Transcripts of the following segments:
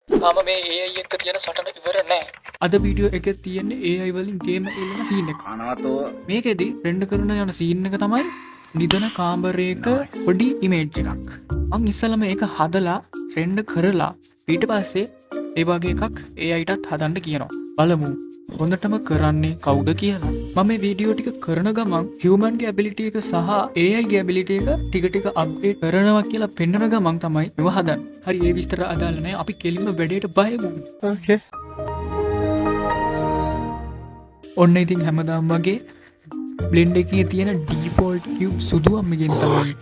තාම මේ AI එක්ක තියෙන සටන ඉවර නෑ. අද වීඩියෝ එකේ තියෙන්නේ AI වලින් ගේම් එල්ලන සීන් එක. අනවතෝ මේකෙදි රෙන්ඩර් කරන යන සීන් එක තමයි නිදන කාමරයක පොඩි ඉමේජ් එකක්. මං ඉස්සෙල්ලාම ඒක හදලා රෙන්ඩර් කරලා ඊට පස්සේ ඒ වගේ එකක් AIටත් හදන්න කියනවා. බලමු හොඳටම කරන්නේ කවුද කියලා. මම මේ වීඩියෝ ටික කරන ගමන් හියුමන්ගේ ඇබිලිටි එක සහ AIගේ ඇබිලිටි එක ටික ටික අප්ඩේට් කරනවා කියලා පෙන්වන ගමන් තමයි මේව හදන්නේ. හරි ඒ විස්තර අදාළ නැහැ. අපි කෙලින්ම වැඩේට බයමු. ඕකේ ඔන්න ඉතින් හැමදාම වගේ බ්ලෙන්ඩ් එකේ තියෙන ඩිෆෝල්ට් කියුබ් සුදු අම්මගෙන් තමයි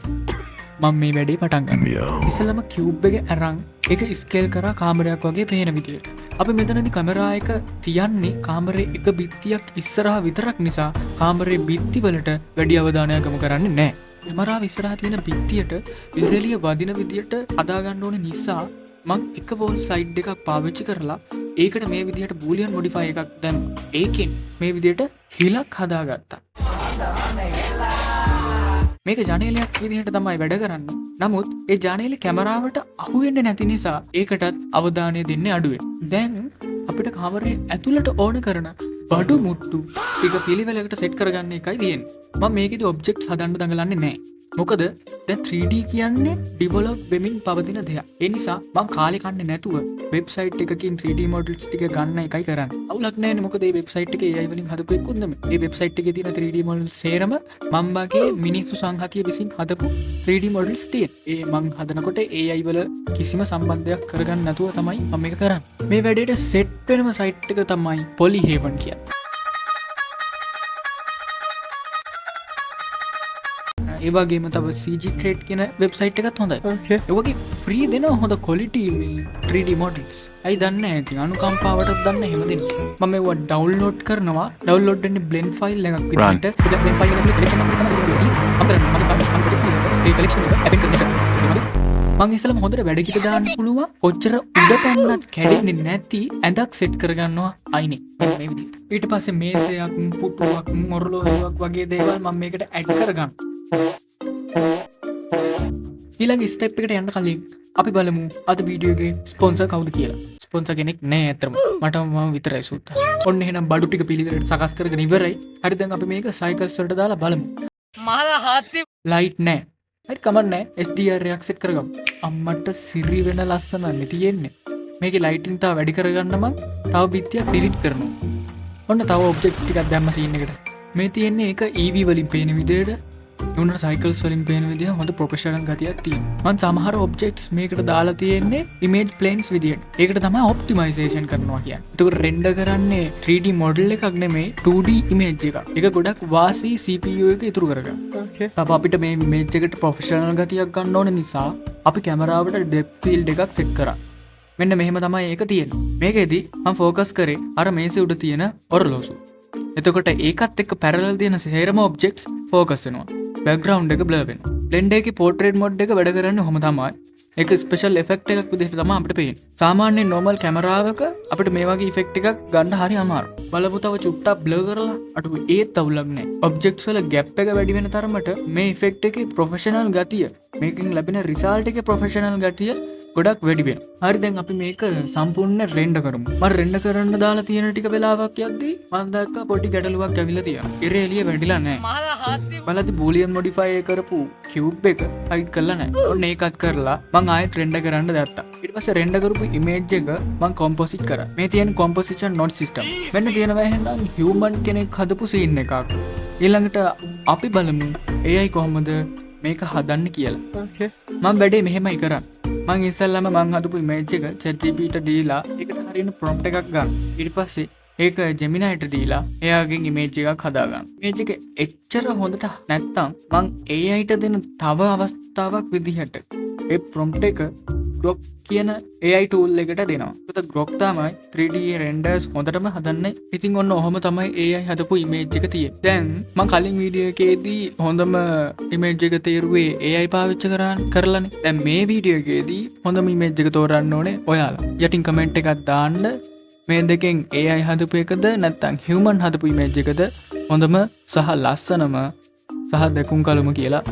මම මේ වැඩේ පටන් ගන්න. ඉස්සෙල්ලාම කියුබ් එක අරන් ඒක ස්කේල් කරා කාමරයක් වගේ පේන විදියට. අපි මෙතනදී කැමරා එක තියන්නේ කාමරේ එක බිත්තියක් ඉස්සරහා විතරක් නිසා කාමරේ බිත්ති වලට වැඩි අවධානයක් යොමු කරන්නේ නැහැ. කැමරාව ඉස්සරහා තියෙන බිත්තියට ඉරෙලිය වදින විදියට හදා ගන්න ඕනේ නිසා මං එක වෝල් සයිඩ් එකක් පාවිච්චි කරලා ඒකට මේ විදිහට බූලියන් මොඩිෆයි එකක් දැම්මා. ඒකෙන් මේ විදිහට හිලක් හදාගත්තා. මේක ජනේලයක් විදිහට තමයි වැඩ කරන්නේ. නමුත් ඒ ජනේලෙ කැමරාවට අහු වෙන්නේ නැති නිසා ඒකටත් අවධානය දෙන්නේ අඩුවෙන්. දැන් අපිට කාමරේ ඇතුළට ඕන කරන බඩු මුට්ටු ටික පිළිවෙලකට සෙට් කරගන්න එකයි තියෙන්නේ. මම මේකෙදි ඔබ්ජෙක්ට්ස් හදන්න දඟලන්නේ නැහැ. මොකද දැන් 3D කියන්නේ ඩිවෙලොප් වෙමින් පවතින දෙයක්. ඒ නිසා මම කාලේ කන්නේ නැතුව වෙබ්සයිට් එකකින් 3D මොඩල්ස් ටික ගන්න එකයි කරන්නේ. අවුලක් නැහැනේ මොකද මේ වෙබ්සයිට් එකේ AI වලින් හදපු එකකුත් නෙමෙයි. මේ වෙබ්සයිට් එකේ තියෙන 3D මොඩල්ස් සේරම මම වගේ මිනිස්සු සංහතිය විසින් හදපු 3D මොඩල්ස් තියෙන. ඒ මං හදනකොට AI වල කිසිම සම්බන්ධයක් කරගන්න නැතුව තමයි මම මේක කරන්නේ. මේ වැඩේට සෙට් වෙනම සයිට් එක තමයි Polyhaven කියන්නේ. ඒවගේම තව CG Trade කියන වෙබ්සයිට් එකත් හොඳයි. ඒ වගේ ෆ්‍රී දෙන හොඳ quality මේ 3D models. අයි දන්නේ නැහැ ඉතින් අනුකම්පාවටත් දන්න හැම දෙන්න. මම මේවා ඩවුන්ලෝඩ් කරනවා. ඩවුන්ලෝඩ් වෙන්නේ blend file එකක් විදිහට. ඒක blend file එකේ collection එක තමයි තියෙන්නේ. මම කරන්නේ මගේ file එක ඒ collection එක append කරන එක. මං ඉස්සෙල්ලාම හොඳට වැඩ කිට දාන්න පුළුවන්. ඔච්චර උඩ පැන්නත් කැඩෙන්නේ නැති ඇඳක් සෙට් කරගන්නවා අයිනේ. මේ විදිහට. ඊට පස්සේ මේසයක්, පුටුවක්, ඔරලෝසුවක් වගේ දේවල් මම මේකට ඇඩ් කරගන්නවා. ඊළඟ ස්ටෙප් එකට යන්න කලින් අපි බලමු අද වීඩියෝ එකේ ස්පොන්සර් කවුද කියලා. ස්පොන්සර් කෙනෙක් නෑ අතරම. මම විතරයි සූත්තා. ඔන්න එහෙනම් බඩු ටික පිළිවෙලට සකස් කරගෙන ඉවරයි. හරි දැන් අපි මේක සයිකල්ස් වලට දාලා බලමු. මහලා හාත්ති ලයිට් නෑ. හරි කමක් නෑ. SDR එකක් සෙට් කරගමු. අම්මට සිරි වෙන ලස්සනන්නේ තියෙන්නේ. මේකේ ලයිටින් තව වැඩි කරගන්න මම තව බිත්තියක් ඩිලීට් කරනවා. ඔන්න තව ඔබ්ජෙක්ට්ස් ටිකක් දැම්ම සීන් එකට. මේ තියෙන්නේ ඒක EV වලින් පේන විදිහට උනට සයිකල්ස් වලින් පේන විදිහ හොඳ ප්‍රොෆෙෂනල් ගතියක් තියෙනවා. මම සමහර ඔබ්ජෙක්ට්ස් මේකට දාලා තියෙන්නේ ඉමේජ් ප්ලේන්ස් විදියට. ඒකට තමයි ඔප්ටිමයිසේෂන් කරනවා කියන්නේ. ඒකට රෙන්ඩර් කරන්නේ 3D මොඩල් එකක් නෙමෙයි 2D ඉමේජ් එකක්. ඒක ගොඩක් වාසි CPU එක ඉතුරු කරගන්න. ඕකේ තව අපිට මේ ඉමේජ් එකට ප්‍රොෆෙෂනල් ගතියක් ගන්න ඕන නිසා අපි කැමරාවට ඩෙප්ත් ෆීල්ඩ් එකක් සෙට් කරා. මෙන්න මෙහෙම තමයි ඒක තියෙන්නේ. මේකෙදි මම ફોකස් කරේ අර මේසේ උඩ තියෙන ඔරලෝසුව. එතකොට ඒකත් එක්ක පැරලල් තියෙන සේරම ඔබ්ජෙක්ට්ස් ફોකස් වෙනවා. බෑග්ග්‍රවුන්ඩ් එක බ්ලර් වෙනවා. බ්ලෙන්ඩ් එකේ පෝර්ට්‍රේට් මොඩ් එක වැඩ කරන්නේ කොහොම තමයි. ඒක ස්පෙෂල් ඉෆෙක්ට් එකක් විදිහට තමයි අපිට පේන්නේ. සාමාන්‍ය නෝමල් කැමරාවක අපිට මේ වගේ ඉෆෙක්ට් එකක් ගන්න හරි අමාරුයි. බලපු තව චුට්ටක් බ්ලර් කරලා අඩු ඒත් අවුලක් නැහැ. ඔබ්ජෙක්ට්ස් වල ગેප් එක වැඩි වෙන තරමට මේ ඉෆෙක්ට් එකේ ප්‍රොෆෙෂනල් ගතිය, මේකෙන් ලැබෙන රිසල්ට් එකේ ප්‍රොෆෙෂනල් ගතිය ගොඩක් වැඩි වෙනවා. හරි දැන් අපි මේක සම්පූර්ණ රෙන්ඩර් කරමු. මම රෙන්ඩර් කරන්න දාලා තියෙන ටික වෙලාවක් යද්දී මම දැක්කා පොඩි ගැටලුවක් ඇවිල්ලා තියෙනවා. ඉරේ එළිය වැඩිලා නැහැ. බලද්දි බූලියන් මොඩිෆයි කරපු කියුබ් එක හයිඩ් කරලා නැහැ. ඔන්න ඒකත් කරලා මම ආයෙත් රෙන්ඩර් කරන්න දැත්තා. ඊට පස්සේ රෙන්ඩර් කරපු ඉමේජ් එක මම කොම්පොසිට් කරා. මේ තියෙන කොම්පොසිෂන් නොට් සිස්ටම්. මෙන්න තියෙනවා එහෙනම් හියුමන් කෙනෙක් හදපු සීන් එකක්. ඊළඟට අපි බලමු AI කොහොමද මේක හදන්න කියලා. ඕකේ මම වැඩේ මෙහෙමයි කරන්නේ. මං ඉස්සල්ලාම මං හදපු ඉමේජ් එක ChatGPT දීලා ඒකට හරියන ප්‍රොම්ප්ට් එකක් ගන්න. ඊට පස්සේ ඒක Geminiට දීලා එයාගෙන් ඉමේජ් එකක් හදා ගන්න. ඉමේජ් එක එච්චර හොඳට නැත්තම් මං AIට දෙන තව අවස්ථාවක් විදිහට ඒ ප්‍රොම්ප්ට් එක Grok කියන AI tool එකට දෙනවා. ඒකට Grok තමයි 3D renders හොඳටම හදන්නේ. ඉතින් ඔන්න ඔහොම තමයි AI හදපු ඉමේජ් එක තියෙන්නේ. දැන් මම කලින් වීඩියෝ එකේදී හොඳම ඉමේජ් එක තේරුවේ AI පාවිච්චි කරලානේ. දැන් මේ වීඩියෝ එකේදී හොඳම ඉමේජ් එක තෝරන්න ඕනේ ඔයාලා. යටින් කමෙන්ට් එකක් දාන්න මේ දෙකෙන් AI හදපු එකද නැත්නම් human හදපු ඉමේජ් එකද හොඳම සහ ලස්සනම සහ දෙකුම් කලම කියලා